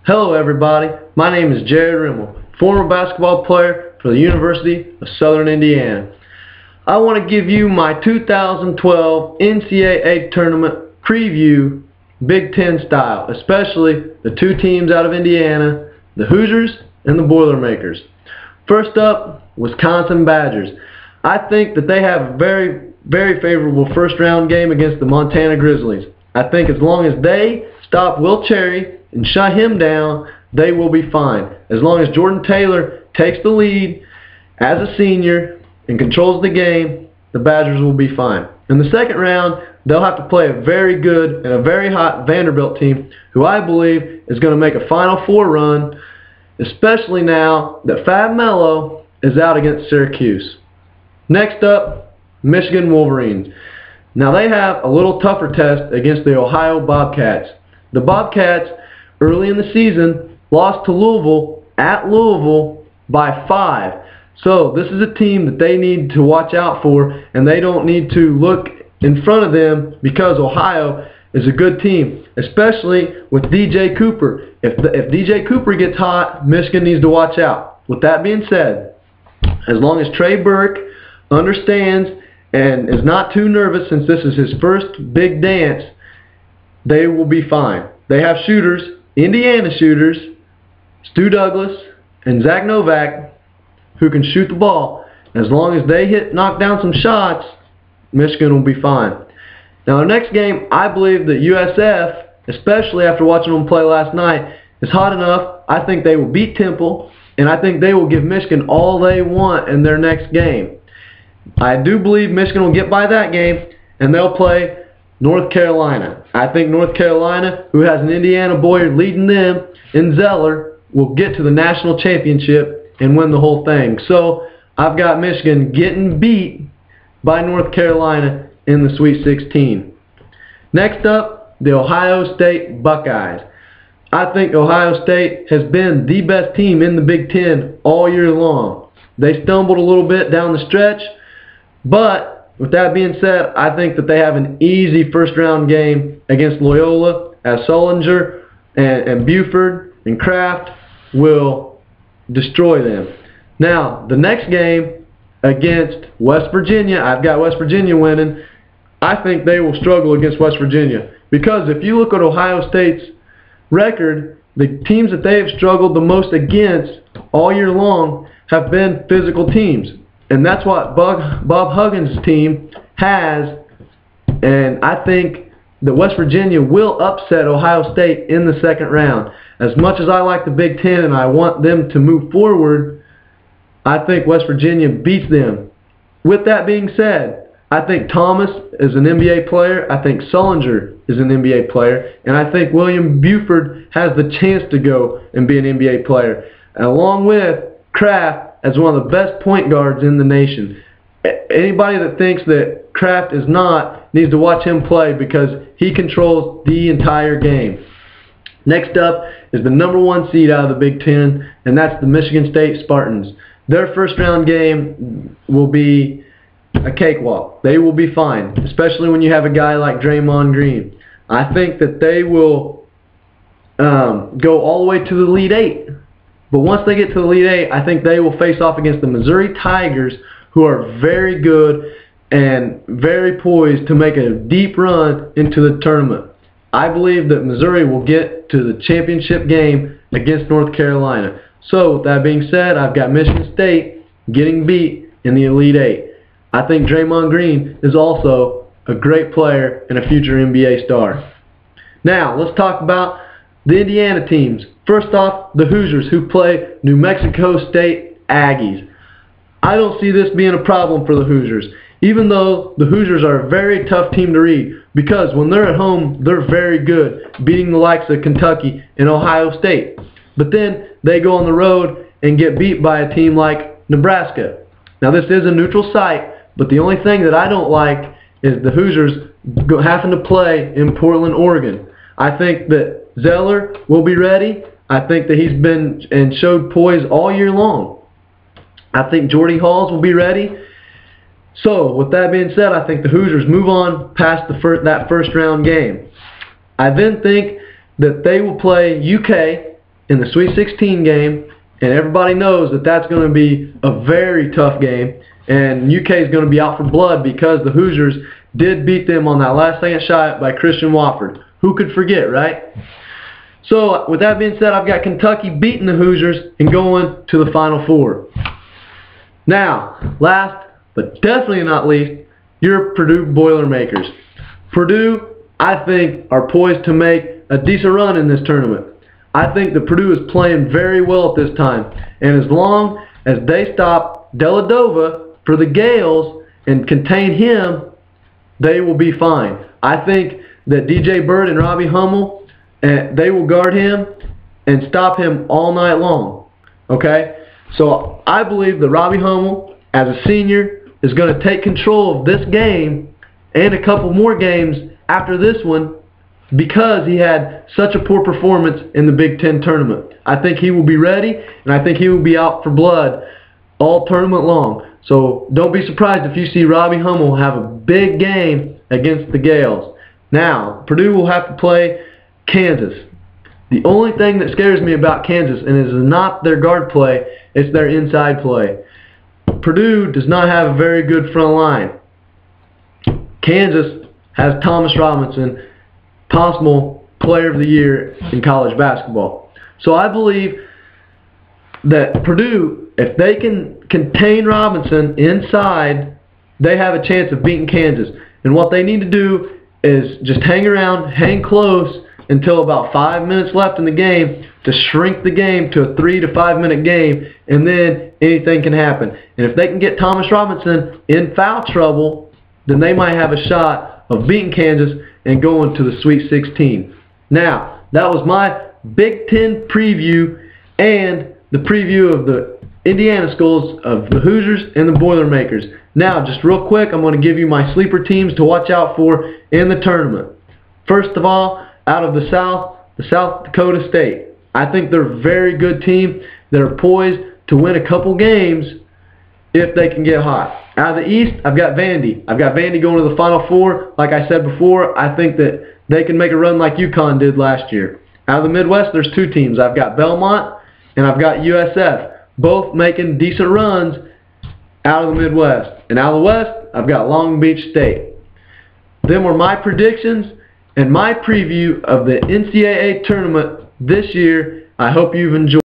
Hello everybody, my name is Jared Rimmel, former basketball player for the University of Southern Indiana. I want to give you my 2012 NCAA tournament preview, Big Ten style, especially the two teams out of Indiana, the Hoosiers and the Boilermakers. First up, Wisconsin Badgers. I think that they have a very favorable first round game against the Montana Grizzlies. I think as long as they stop Will Cherry and shut him down, they will be fine. As long as Jordan Taylor takes the lead as a senior and controls the game, the Badgers will be fine. In the second round, they'll have to play a very good and a very hot Vanderbilt team who I believe is going to make a Final Four run, especially now that Fab Melo is out against Syracuse. Next up, Michigan Wolverines. Now they have a little tougher test against the Ohio Bobcats. The Bobcats early in the season lost to Louisville at Louisville by 5. So this is a team that they need to watch out for, and they don't need to look in front of them because Ohio is a good team, especially with DJ Cooper. If DJ Cooper gets hot, Michigan needs to watch out. With that being said, as long as Trey Burke understands and is not too nervous since this is his first big dance, they will be fine. They have shooters, Indiana shooters, Stu Douglas and Zach Novak, who can shoot the ball. As long as they knock down some shots, Michigan will be fine. Now the next game, I believe that USF, especially after watching them play last night, is hot enough. I think they will beat Temple, and I think they will give Michigan all they want in their next game. I do believe Michigan will get by that game, and they'll play North Carolina. I think North Carolina, who has an Indiana boy leading them in Zeller, will get to the national championship and win the whole thing. So I've got Michigan getting beat by North Carolina in the Sweet 16. Next up, the Ohio State Buckeyes. I think Ohio State has been the best team in the Big Ten all year long. They stumbled a little bit down the stretch, but with that being said, I think that they have an easy first round game against Loyola, as Sullinger and Buford and Kraft will destroy them. Now, the next game against West Virginia, I've got West Virginia winning. I think they will struggle against West Virginia because if you look at Ohio State's record, the teams that they have struggled the most against all year long have been physical teams. And that's what Bob Huggins' team has, and I think that West Virginia will upset Ohio State in the second round. As much as I like the Big Ten and I want them to move forward, I think West Virginia beats them. With that being said, I think Thomas is an NBA player, I think Sullinger is an NBA player, and I think William Buford has the chance to go and be an NBA player, along with Kraft as one of the best point guards in the nation. Anybody that thinks that Kraft is not needs to watch him play because he controls the entire game. Next up is the #1 seed out of the Big Ten, and that's the Michigan State Spartans. Their first round game will be a cakewalk. They will be fine, especially when you have a guy like Draymond Green. I think that they will go all the way to the Elite Eight. But once they get to the Elite Eight, I think they will face off against the Missouri Tigers, who are very good and very poised to make a deep run into the tournament. I believe that Missouri will get to the championship game against North Carolina. So with that being said, I've got Michigan State getting beat in the Elite Eight. I think Draymond Green is also a great player and a future NBA star. Now, let's talk about the Indiana teams. First off, the Hoosiers, who play New Mexico State Aggies. I don't see this being a problem for the Hoosiers, even though the Hoosiers are a very tough team to read, because when they're at home, they're very good, beating the likes of Kentucky and Ohio State. But then they go on the road and get beat by a team like Nebraska. Now this is a neutral site, but the only thing that I don't like is the Hoosiers having to play in Portland, Oregon. I think that Zeller will be ready. I think that he's been and showed poise all year long. I think Jordy Halls will be ready. So, with that being said, I think the Hoosiers move on past that first round game. I then think that they will play UK in the Sweet 16 game, and everybody knows that that's going to be a very tough game, and UK is going to be out for blood because the Hoosiers did beat them on that last-second shot by Christian Watford. Who could forget, right? So, with that being said, I've got Kentucky beating the Hoosiers and going to the Final Four. Now, last but definitely not least, your Purdue Boilermakers. Purdue, I think, are poised to make a decent run in this tournament. I think that Purdue is playing very well at this time, and as long as they stop Deladova for the Gales and contain him, they will be fine. I think that DJ Bird and Robbie Hummel, they will guard him and stop him all night long. Okay? So I believe that Robbie Hummel, as a senior, is going to take control of this game and a couple more games after this one because he had such a poor performance in the Big Ten tournament. I think he will be ready, and I think he will be out for blood all tournament long. So don't be surprised if you see Robbie Hummel have a big game against the Gales. Now, Purdue will have to play Kansas. The only thing that scares me about Kansas, and it is not their guard play, it's their inside play. Purdue does not have a very good front line. Kansas has Thomas Robinson, possible player of the year in college basketball. So I believe that Purdue, if they can contain Robinson inside, they have a chance of beating Kansas. And what they need to do is just hang around, hang close until about 5 minutes left in the game to shrink the game to a 3 to 5 minute game, and then anything can happen. And if they can get Thomas Robinson in foul trouble, then they might have a shot of beating Kansas and going to the Sweet 16. Now, that was my Big Ten preview and the preview of the Indiana schools of the Hoosiers and the Boilermakers. Now, just real quick, I'm going to give you my sleeper teams to watch out for in the tournament. First of all, out of the South Dakota State. I think they're a very good team that are poised to win a couple games if they can get hot. Out of the East, I've got Vandy. I've got Vandy going to the Final Four. Like I said before, I think that they can make a run like UConn did last year. Out of the Midwest, there's two teams. I've got Belmont and I've got USF, both making decent runs out of the Midwest. And out of the West, I've got Long Beach State. Them were my predictions and my preview of the NCAA tournament this year. I hope you've enjoyed.